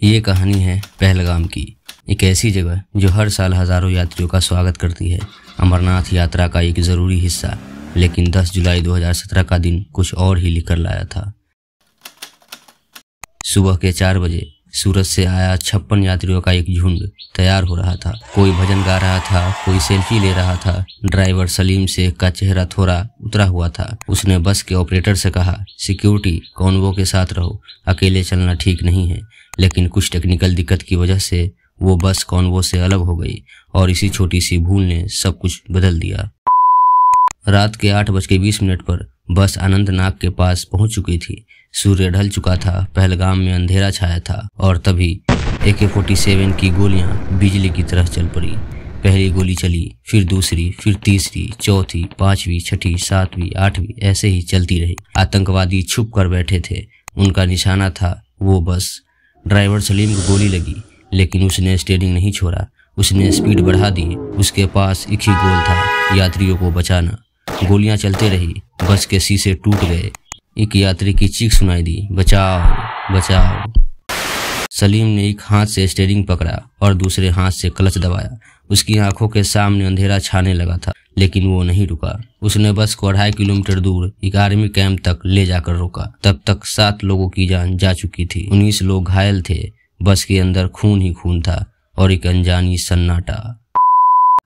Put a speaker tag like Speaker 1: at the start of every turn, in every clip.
Speaker 1: ये कहानी है पहलगाम की, एक ऐसी जगह जो हर साल हजारों यात्रियों का स्वागत करती है। अमरनाथ यात्रा का एक जरूरी हिस्सा। लेकिन 10 जुलाई 2017 का दिन कुछ और ही लिखकर लाया था। सुबह के 4 बजे सूरत से आया 56 यात्रियों का एक झुंड तैयार हो रहा था। कोई भजन गा रहा था, कोई सेल्फी ले रहा था। ड्राइवर सलीम शेख का चेहरा थोड़ा उतरा हुआ था। उसने बस के ऑपरेटर से कहा, सिक्योरिटी कॉन्वो के साथ रहो, अकेले चलना ठीक नहीं है। लेकिन कुछ टेक्निकल दिक्कत की वजह से वो बस कॉन्वो से अलग हो गई और इसी छोटी सी भूल ने सब कुछ बदल दिया। रात के 8:20 पर बस अनंतनाग के पास पहुंच चुकी थी। सूर्य ढल चुका था, पहलगाम में अंधेरा छाया था और तभी AK-47 की गोलियां बिजली की तरह चल पड़ी। पहली गोली चली, फिर दूसरी, फिर तीसरी, चौथी, 5वीं, 6ठी, 7वीं, 8वीं, ऐसे ही चलती रही। आतंकवादी छुप कर बैठे थे, उनका निशाना था वो बस। ड्राइवर सलीम को गोली लगी, लेकिन उसने स्टीयरिंग नहीं छोड़ा। उसने स्पीड बढ़ा दी। उसके पास एक ही गोल था, यात्रियों को बचाना। गोलियां चलते रही, बस के शीशे टूट गए। एक यात्री की चीख सुनाई दी, बचाओ बचाओ। सलीम ने एक हाथ से स्टीयरिंग पकड़ा और दूसरे हाथ से क्लच दबाया। उसकी आंखों के सामने अंधेरा छाने लगा था, लेकिन वो नहीं रुका। उसने बस को 2.5 किलोमीटर दूर एक आर्मी कैंप तक ले जाकर रोका। तब तक 7 लोगों की जान जा चुकी थी। 19 लोग घायल थे। बस के अंदर खून ही खून था और एक अनजानी सन्नाटा।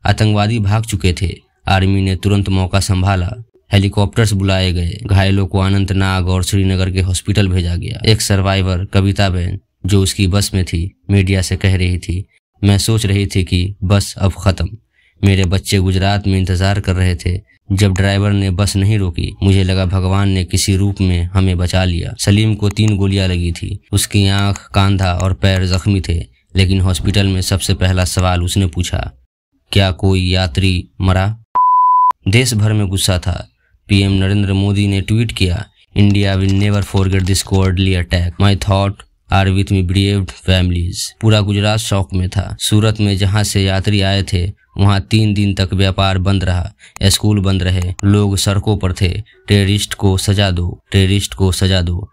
Speaker 1: आतंकवादी भाग चुके थे। आर्मी ने तुरंत मौका संभाला। हेलीकॉप्टर्स बुलाए गए। घायलों को अनंतनाग और श्रीनगर के हॉस्पिटल भेजा गया। एक सर्वाइवर कविता बहन, जो उसकी बस में थी, मीडिया से कह रही थी, मैं सोच रही थी कि बस अब खत्म। मेरे बच्चे गुजरात में इंतजार कर रहे थे। जब ड्राइवर ने बस नहीं रोकी, मुझे लगा भगवान ने किसी रूप में हमें बचा लिया। सलीम को 3 गोलियां लगी थी। उसकी आंख, कंधा और पैर जख्मी थे। लेकिन हॉस्पिटल में सबसे पहला सवाल उसने पूछा, क्या कोई यात्री मरा? देश भर में गुस्सा था। पीएम नरेंद्र मोदी ने ट्वीट किया, India will never forget this cowardly attack, my thought are with me braved families. पूरा गुजरात शौक में था। सूरत में जहां से यात्री आए थे, वहां 3 दिन तक व्यापार बंद रहा, स्कूल बंद रहे, लोग सड़कों पर थे। टेररिस्ट को सजा दो, टेररिस्ट को सजा दो।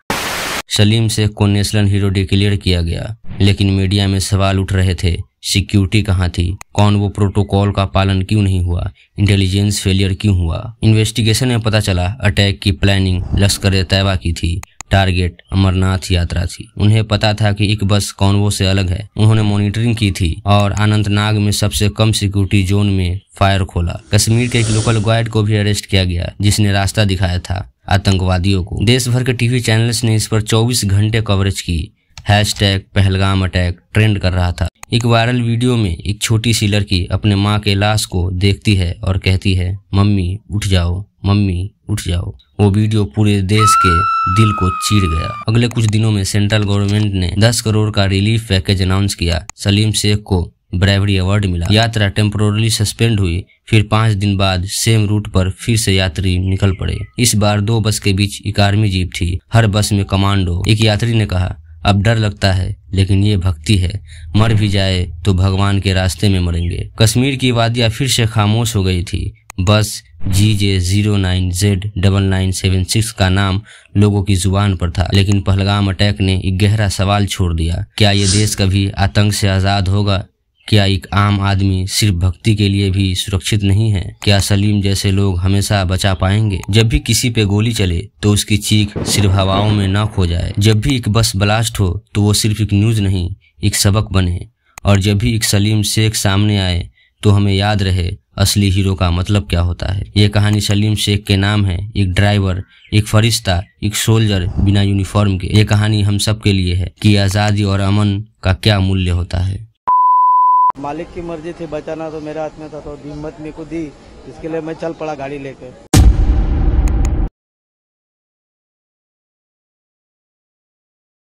Speaker 1: सलीम शेख को नेशनल हीरो डिक्लेयर किया गया, लेकिन मीडिया में सवाल उठ रहे थे, सिक्योरिटी कहाँ थी? कौन वो प्रोटोकॉल का पालन क्यों नहीं हुआ? इंटेलिजेंस फेलियर क्यों हुआ? इन्वेस्टिगेशन में पता चला अटैक की प्लानिंग लश्कर-ए-तैयबा की थी। टारगेट अमरनाथ यात्रा थी। उन्हें पता था कि एक बस कॉन्वो से अलग है। उन्होंने मॉनिटरिंग की थी और अनंतनाग में सबसे कम सिक्योरिटी जोन में फायर खोला। कश्मीर के एक लोकल गाइड को भी अरेस्ट किया गया, जिसने रास्ता दिखाया था आतंकवादियों को। देश भर के टीवी चैनल्स ने इस पर 24 घंटे कवरेज की। #पहलगाम अटैक ट्रेंड कर रहा था। एक वायरल वीडियो में एक छोटी सी लड़की अपने माँ के लाश को देखती है और कहती है, मम्मी उठ जाओ, मम्मी उठ जाओ। वो वीडियो पूरे देश के दिल को चीर गया। अगले कुछ दिनों में सेंट्रल गवर्नमेंट ने 10 करोड़ का रिलीफ पैकेज अनाउंस किया। सलीम शेख को ब्रेवरी अवार्ड मिला। यात्रा टेम्पोरली सस्पेंड हुई। फिर 5 दिन बाद सेम रूट पर फिर से यात्री निकल पड़े। इस बार 2 बस के बीच एक आर्मी जीप थी, हर बस में कमांडो। एक यात्री ने कहा, अब डर लगता है, लेकिन ये भक्ति है। मर भी जाए तो भगवान के रास्ते में मरेंगे। कश्मीर की वादियां फिर से खामोश हो गई थी। बस GJ09Z9976 का नाम लोगों की जुबान पर था। लेकिन पहलगाम अटैक ने एक गहरा सवाल छोड़ दिया। क्या ये देश कभी आतंक से आजाद होगा? क्या एक आम आदमी सिर्फ भक्ति के लिए भी सुरक्षित नहीं है? क्या सलीम जैसे लोग हमेशा बचा पाएंगे? जब भी किसी पे गोली चले तो उसकी चीख सिर्फ हवाओं में न खो जाए। जब भी एक बस ब्लास्ट हो तो वो सिर्फ एक न्यूज नहीं, एक सबक बने। और जब भी एक सलीम शेख सामने आए तो हमें याद रहे असली हीरो का मतलब क्या होता है। ये कहानी सलीम शेख के नाम है, एक ड्राइवर, एक फरिश्ता, एक सोल्जर बिना यूनिफॉर्म के। ये कहानी हम सब के लिए है कि आजादी और अमन का क्या मूल्य होता है।
Speaker 2: मालिक की मर्जी थी, बचाना तो मेरे हाथ में था, तो हिम्मत मेरे को दी, इसके लिए मैं चल पड़ा गाड़ी लेके।